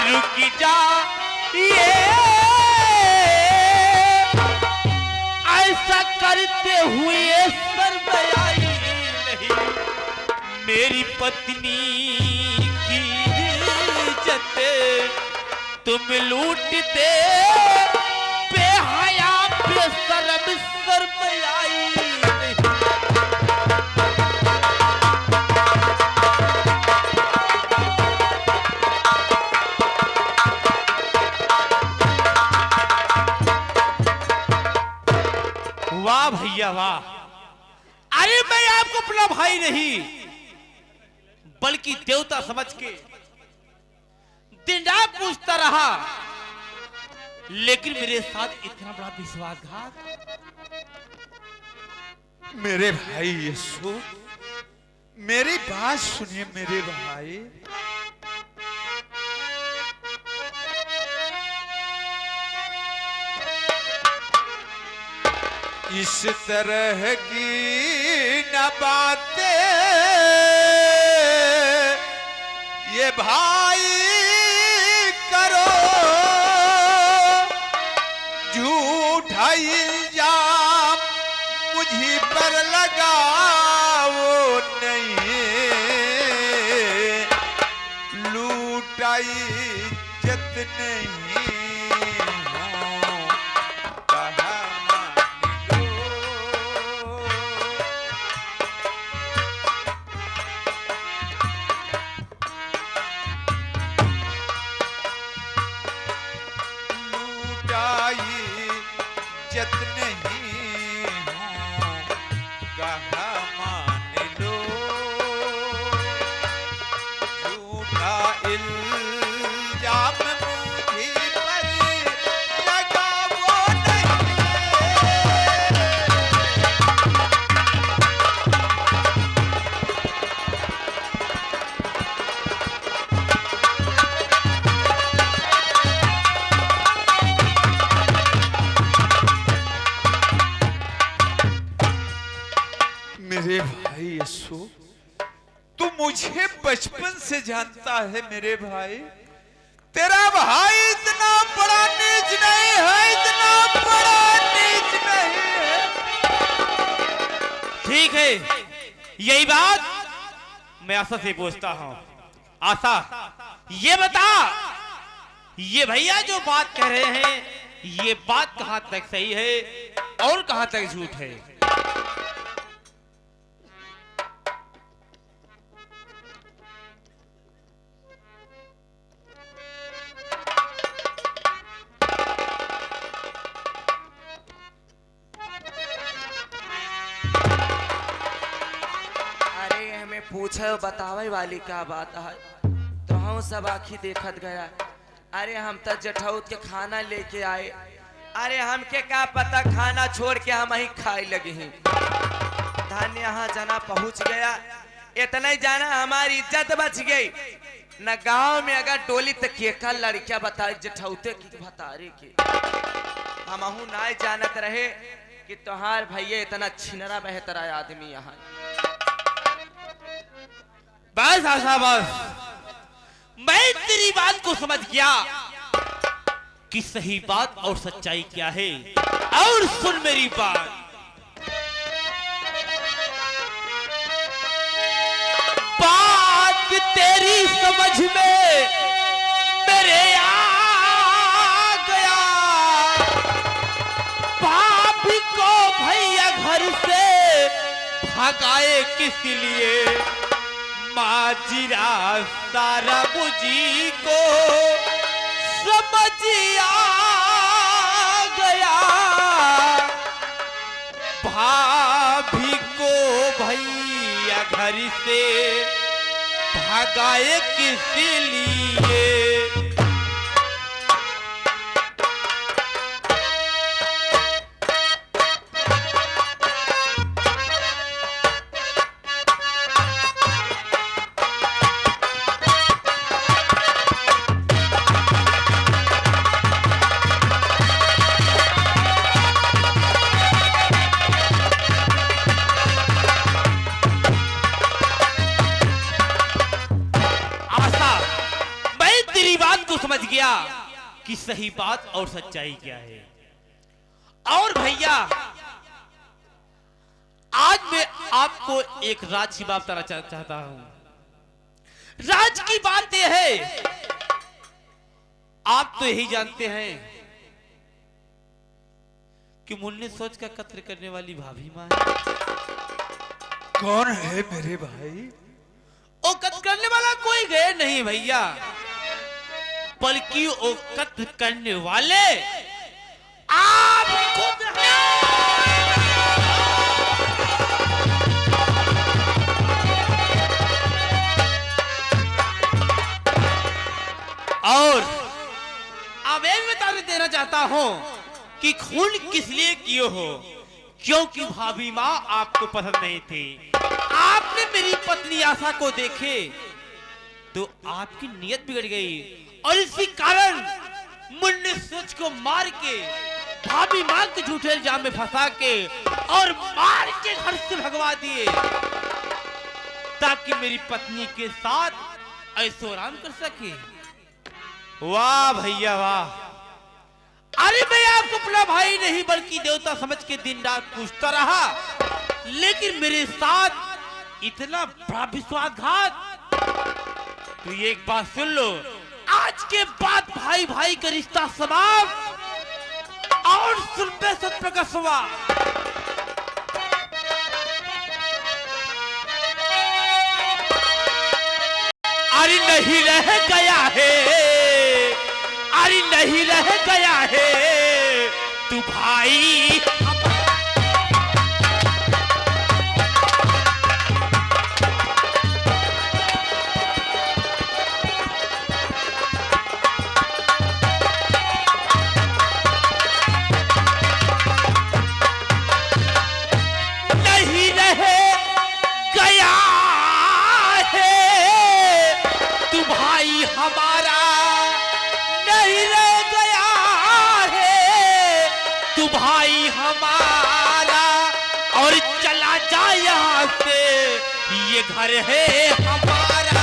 रुक जा ये ऐसा करते हुए शर्माई नहीं, मेरी पत्नी की इज्जत तुम लूटते, बेहया बेशर्म शर्माई नहीं। वाह भैया वाह, अरे मैं आपको अपना भाई नहीं बल्कि देवता समझ के दिन रात पूछता रहा, लेकिन मेरे साथ इतना बड़ा विश्वासघात। मेरे भाई यीशु, मेरी बात सुनिए मेरे भाई। इस तरह की न बातें ये भाई करो, झूठा इल्जाम मुझी पर लगाओ नहीं, लूटाई इज्जत नहीं मुझे बचपन से जानता है मेरे भाई, तेरा भाई इतना बड़ा नीच नहीं है, इतना बड़ा नीच नहीं है। ठीक है, यही बात मैं आशा से पूछता हूं। आशा ये बता, ये भैया जो बात कह रहे हैं ये बात कहां तक सही है और कहां तक झूठ है? पूछे बतावे वाली का बात है, तो हम सब आखी देखत गया। अरे हम तो जठौत के खाना लेके आए, अरे हमके क्या पता खाना छोड़ के हम ही खाए लगे हैं। धान्य यहाँ जना पहुँच गया, इतना ही जाना हमारी इज्जत बच गई न। गांव में अगर डोली तक केका लड़कियां बताए जठौते की भतारे की, हम ना जानत रहे कि तोहार भैया इतना छिनरा बेहतरा आदमी यहाँ। बस आशा बस, मैं तेरी बात को समझ गया कि सही बात और सच्चाई क्या है। और सुन मेरी बात, बात तेरी समझ में मेरे आ गया। भाभी को भैया घर से भगाए किस लिए, माजिरा सारा मुझी को समझ आ गया। भाभी को भैया घर से भगाए किस लिए, कि सही बात और सच्चाई क्या है। और भैया आज मैं आपको एक राज की बात बताना चाहता हूं। राज की बात यह है, आप तो यही जानते हैं कि मुन्ने सोच का कत्ल करने वाली भाभी मां है। कौन है मेरे भाई? वो कत्ल करने वाला कोई गए नहीं भैया, बल्कि वो कत्ल करने वाले आप खुद हैं। और अब ये बता देना चाहता हूं कि खून किस लिए किए हो, क्योंकि भाभी मां आपको पसंद नहीं थी। आपने मेरी पत्नी आशा को देखे तो आपकी नीयत बिगड़ गई और इसी कारण मुन्ने सोच को मार के भाभी मां के झूठे इल्जाम में फंसा के और मार के घर से भगवा दिए, ताकि मेरी पत्नी के साथ ऐसो आराम कर सके। वाह भैया वाह। अरे मैं आपको अपना भाई नहीं बल्कि देवता समझ के दिन रात पूछता रहा, लेकिन मेरे साथ इतना बड़ा विश्वासघात। तो ये एक बात सुन लो, आज के बाद भाई भाई का रिश्ता समाप्त और सुन पे सत्य का सवाल। अरे नहीं रह गया है, अरे नहीं रह गया है तू भाई। नहीं रह गया है तू भाई हमारा, नहीं रह गया है तू भाई हमारा। और चला जा यहाँ से, ये घर है हमारा।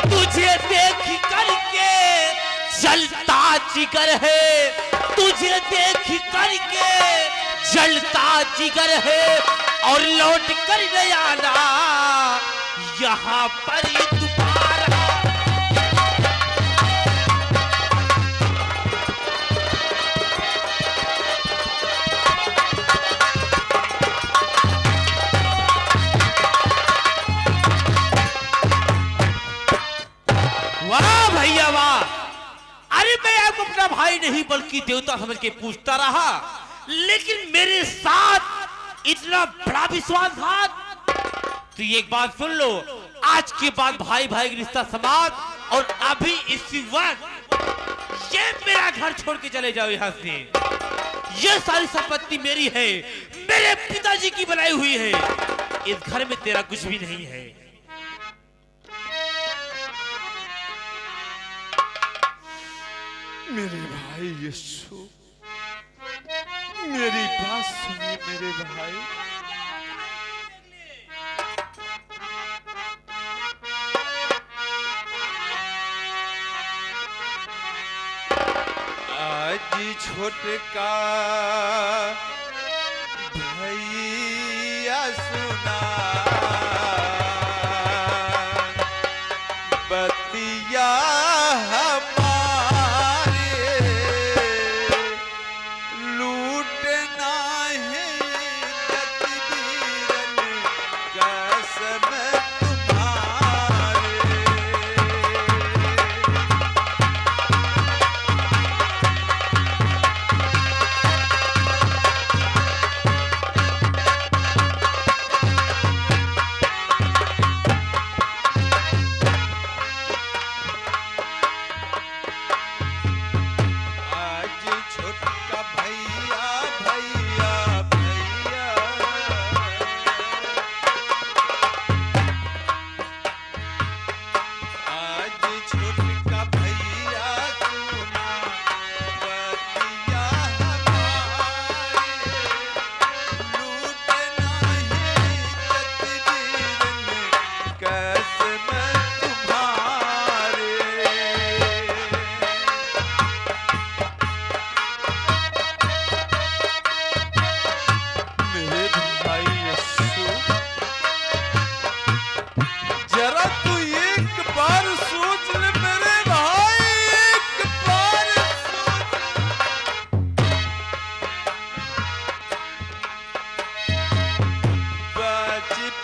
तुझे देख करके जलता जिगर है, तुझे देख करके जलता जिगर है। और लौट कर न आना यहाँ पर दोबारा। वाह भैया वाह। अरे मैं आपको अपना भाई नहीं बल्कि देवता समझ के पूछता रहा, लेकिन मेरे साथ इतना बड़ा विश्वासघात। तो ये एक बात सुन लो, आज के बाद भाई भाई का रिश्ता समाप्त और अभी इसी वक्त ये मेरा घर छोड़ के चले जाओ यहाँ से। ये सारी संपत्ति मेरी है, मेरे पिताजी की बनाई हुई है। इस घर में तेरा कुछ भी नहीं है। मेरे भाई यीशु, मेरी बात सुनिए मेरे भाई। आज छोटका भैया सुना बतिया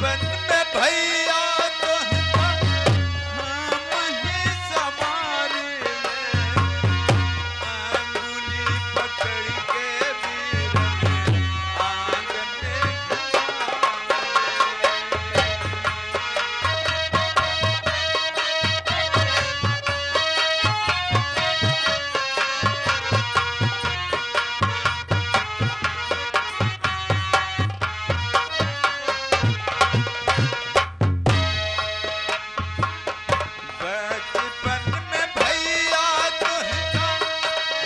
बचपन में भैया तुमका हम ही संभाले अंगुली पकड़ के वीरन आंगन में घुमाए। बचपन में भैया तुमका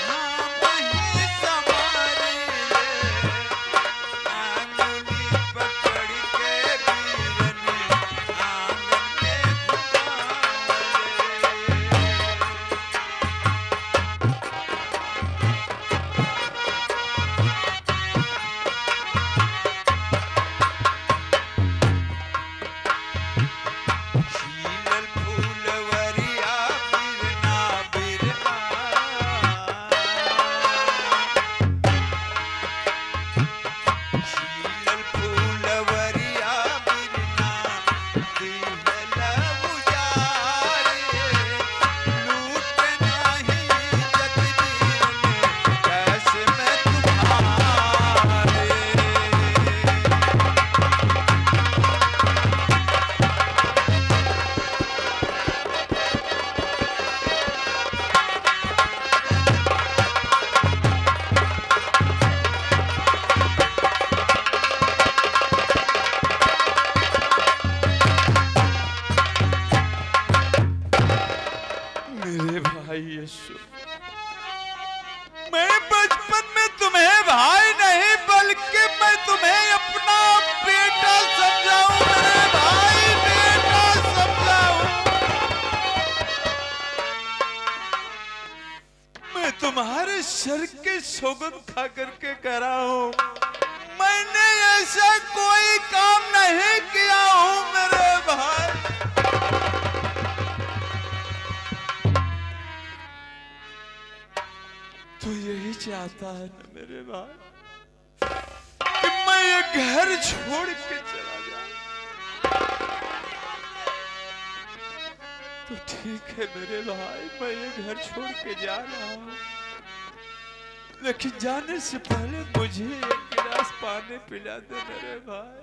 हम ही संभाले अंगुली पकड़ के वीरन आंगन में घुमाए। खिलल फूलवरिया बिरना बिरना खिलल फूलवरिया बिरना दिहला उजारे लूट नाही जग जीवन कैसे मैं तुम्हारे। मेरे भाई यीशु, मैं बचपन में तुम्हें भाई नहीं बल्कि मैं तुम्हें अपना बेटा समझाऊं। मेरे भाई बेटा समझाऊं। मैं तुम्हारे सर के सौगंध खा करके कह रहा हूं, मैंने ऐसा कोई काम नहीं किया हूं मेरे भाई। तो यही चाहता है ना मेरे भाई कि मैं ये घर छोड़ के चला जाऊं। तो ठीक है मेरे भाई, मैं ये घर छोड़ के जा रहा हूं, लेकिन जाने से पहले मुझे एक गिलास पानी पिला दे मेरे भाई।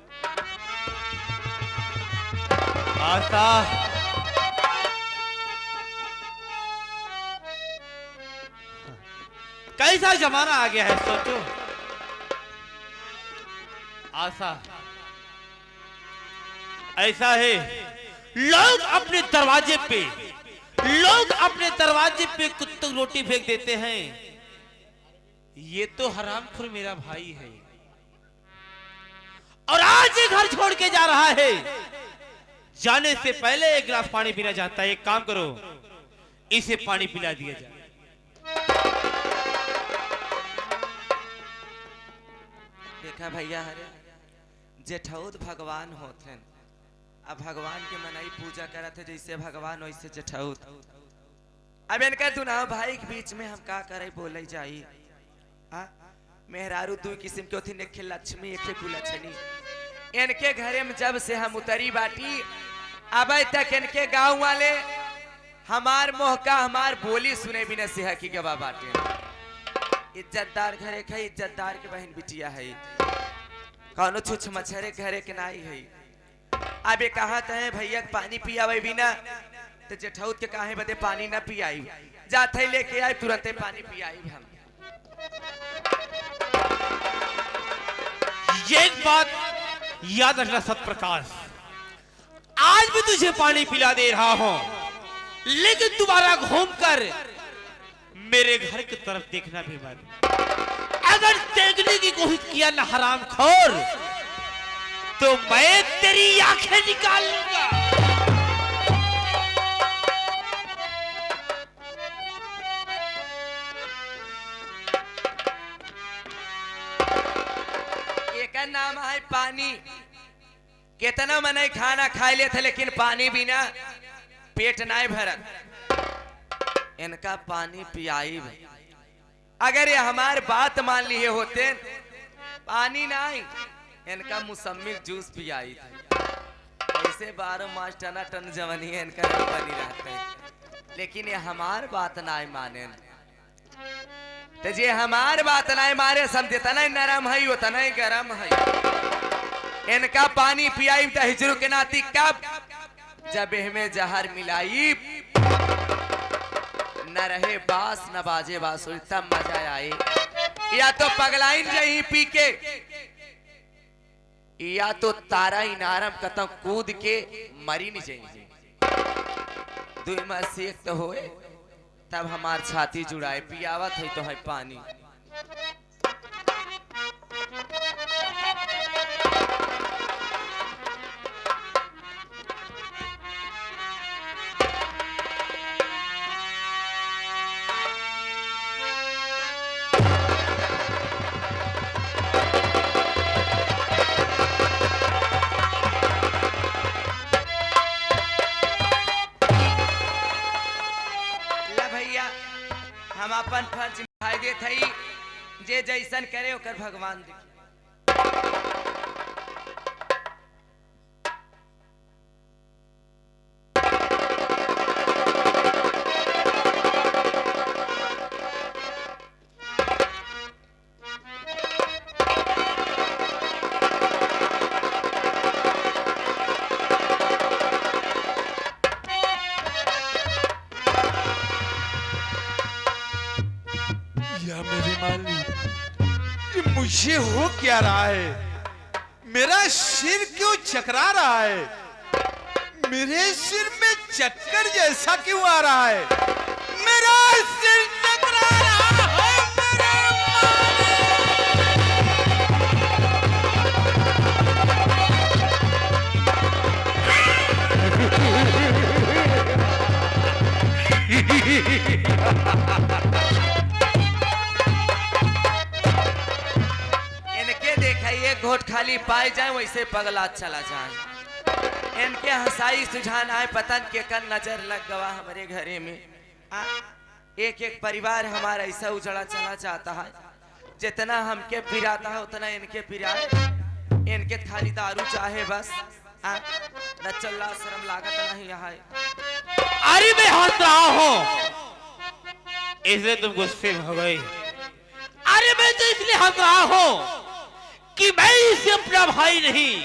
आशा कैसा जमाना आ गया है सोचो। आशा ऐसा है, लोग अपने दरवाजे पे कुत्तों रोटी फेंक देते हैं। ये तो हरामखोर मेरा भाई है और आज ये घर छोड़ के जा रहा है। जाने से पहले एक गिलास पानी पीना चाहता है। एक काम करो, इसे पानी पिला दिया जाए। देखा भैया हरे जेठौत भगवान होते हैं। अब भगवान के मनाई पूजा करत है जैसे भगवान वैसे जेठौत। अब इनका दुनाव भाई के बीच में हम का करे बोले जाई। मेहरारू दू किस्म के होती, एक लक्ष्मी एक कुलछनी। इनके घरे में जब से हम उतरी बाटी अब तक इनके गांव वाले हमार मोहका हमार बोली सुने बिना सिहकी के बाटे। इज्जतदार घरे के इज्जतदार के बहन बिटिया है, कौनो छुछ मछरे घरे के नाई है। अब ये कहत है भैया पानी पियावे बिना तो जेठौत के काहे बदे पानी ना पियाई। जाते लेके आए तुरंत पानी पियाई हम। ये एक बात याद रखना सतप्रकाश, आज भी तुझे पानी पिला दे रहा हूं, लेकिन दोबारा घूमकर मेरे घर की तरफ देखना भी मत। अगर देखने की कोशिश किया ना हरामखोर, तो मैं तेरी आंखें निकाल लूंगा। एक नाम है पानी। कितना मने खाना खा ले थे लेकिन पानी बिना पेट नहीं भरत। इनका पानी पियाई। अगर ये हमारे बात मान लिए होते पानी नहीं इनका मुसम्मिल जूस भी आई थी। ऐसे 12 मास टना टन जवानी है इनका नहीं बनी रहते हैं। लेकिन ये हमार बात ना माने तो जे हमार बात ना मारे समझे तना नरम है उतना ही गरम है। इनका पानी पियाई तो हिजरू के नाती कब जब हमें जहर मिलाई न रहे बास न बाजे बांसुरी तब मजा आए। या तो पगलाइन रही पी के या तो तारा इनारम कतम कूद के मरी नहीं चाहिए। दुई में से एक तो होए तब हमार छाती जुड़ाए पियावत है तो है पानी। हम अपन फर्ज निभाई देत हई जे जैसन करे ओकर भगवान देखी। मुझे हो क्या रहा है? मेरा सिर क्यों चकरा रहा है? मेरे सिर में चक्कर जैसा क्यों आ रहा है? मेरा सिर चकरा रहा है घोट खाली पाए जाए वैसे पगला चला जाए। इनके हंसाई सुझान आए पतन के कर नजर लग गवा हमारे घरे में। एक एक परिवार हमारा ऐसा उजड़ा चला जाता है जितना हमके पिराता है उतना इनके पिराए। इनके खाली दारू चाहे बस न चल्ला शर्म लागत नहीं है। अरे मैं हंस रहा हूँ इसलिए तुम गुस्से में हो गई। अरे मैं तो इसलिए हंस रहा हूँ कि मैं इसे अपना भाई नहीं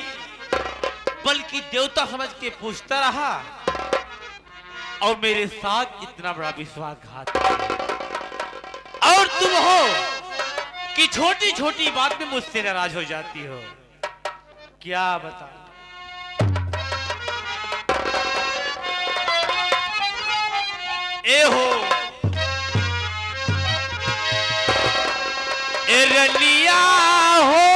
बल्कि देवता समझ के पूछता रहा और मेरे साथ इतना बड़ा विश्वासघात। और तुम हो कि छोटी छोटी बात में मुझसे नाराज हो जाती हो। क्या बताऊं? ए हो ए रलिया हो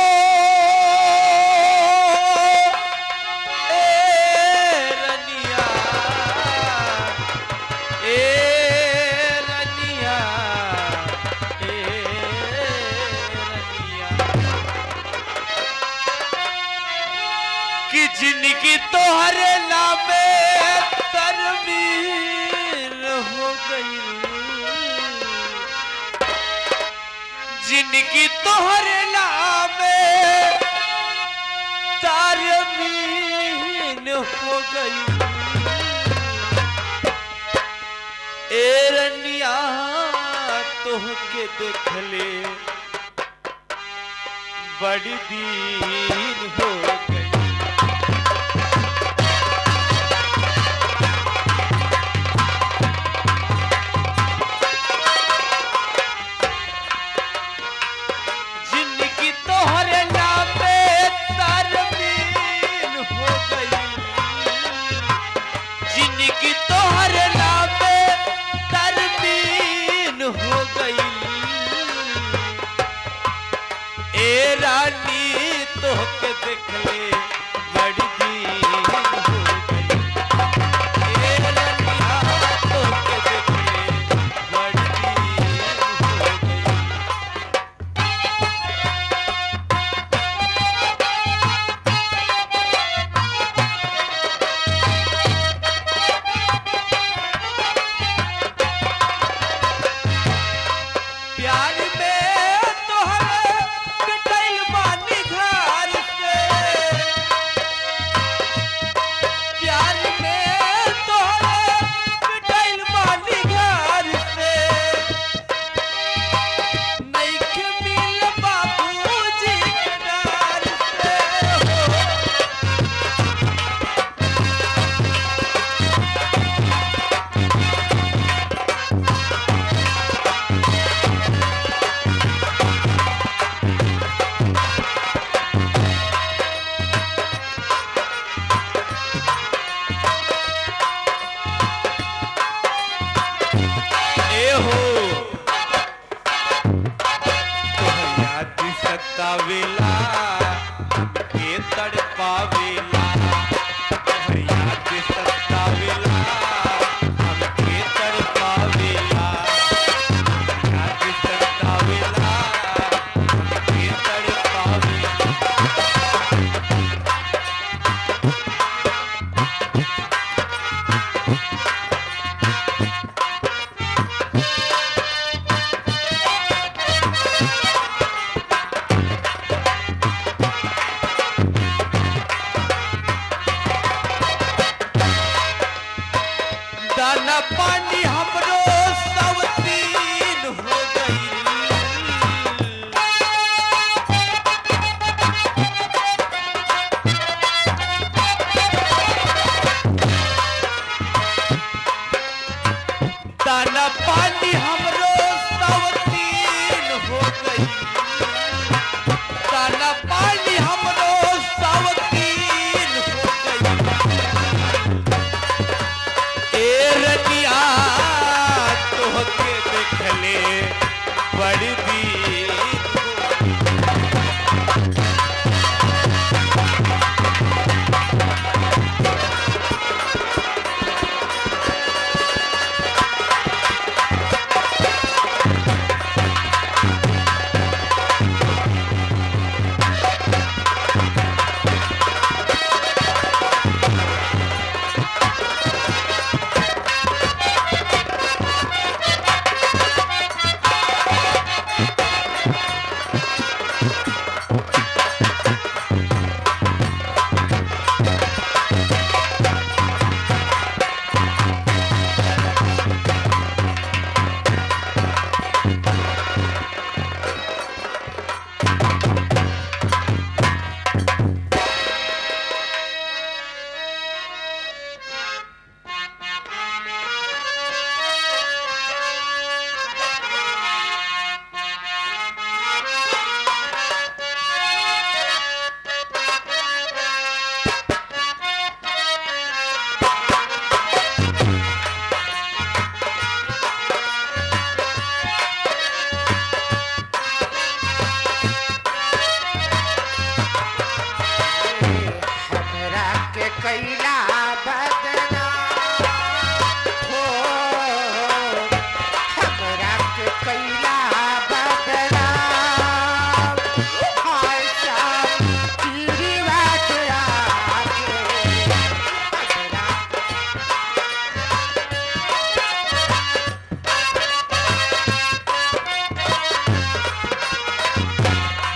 जिनकी तोहरे नामे तरमीर हो गई, जिनकी तोहरे नामे तरमीर हो गई। ए रनिया तोहके देख ले बड़ी दीन हो गई। रानी तोहके देख ले दाना पानी हमरो सब तीन हो गई। दाना पानी हमरो सब तीन हो गई। दाना पानी हमरो सब तीन हो गई। ए रनिया तोहके देखले बड़ी दीन कैला बदना हो हमरा के कैला बदना हाय शाम तेरी बात आके हमरा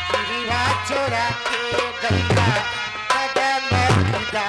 तेरी बात चोरा के गैला कदम खुदा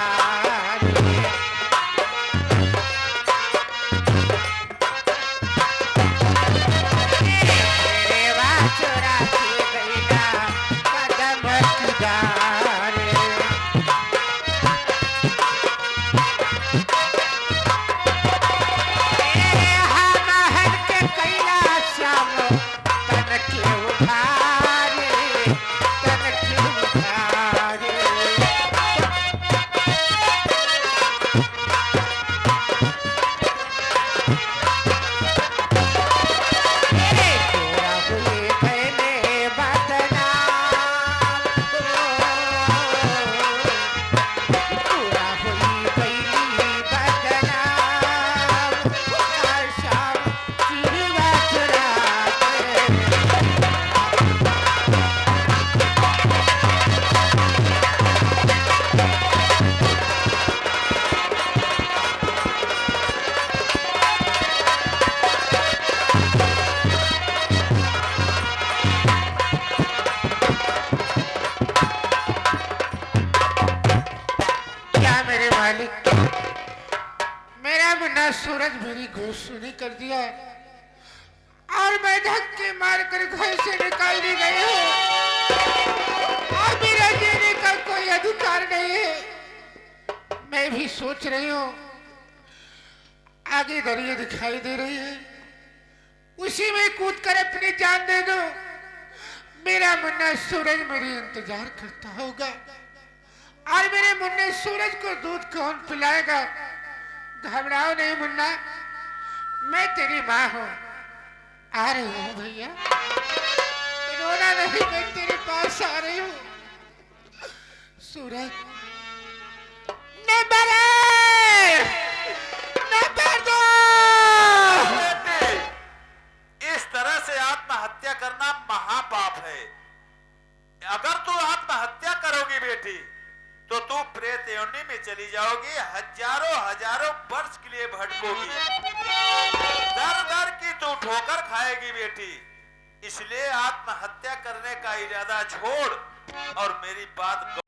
मेरा मुन्ना सूरज मेरी घोषणा कर दिया और मैं धक्के मार कर घर से निकाल दी गई हूँ और मेरा जीने का कोई अधिकार नहीं है। मैं भी सोच रही हूँ आगे दरिया दिखाई दे रही है उसी में कूद कर अपनी जान दे दो। मेरा मुन्ना सूरज मेरी इंतजार करता होगा और मेरे मुन्ने सूरज को दूध कौन पिलाएगा। घबराओ नहीं मुन्ना मैं तेरी माँ हूँ आ रही हूँ भैया रोना नहीं मैं तेरे पास आ रही हूँ। सूरज नंबर दो। इस तरह से आत्महत्या करना महापाप है। अगर तू आत्महत्या करोगी बेटी तो तू प्रेत योनि में चली जाओगी, हजारों हजारों वर्ष के लिए भटकोगी, दर दर की तू ठोकर खाएगी बेटी। इसलिए आत्महत्या करने का इरादा छोड़ और मेरी बात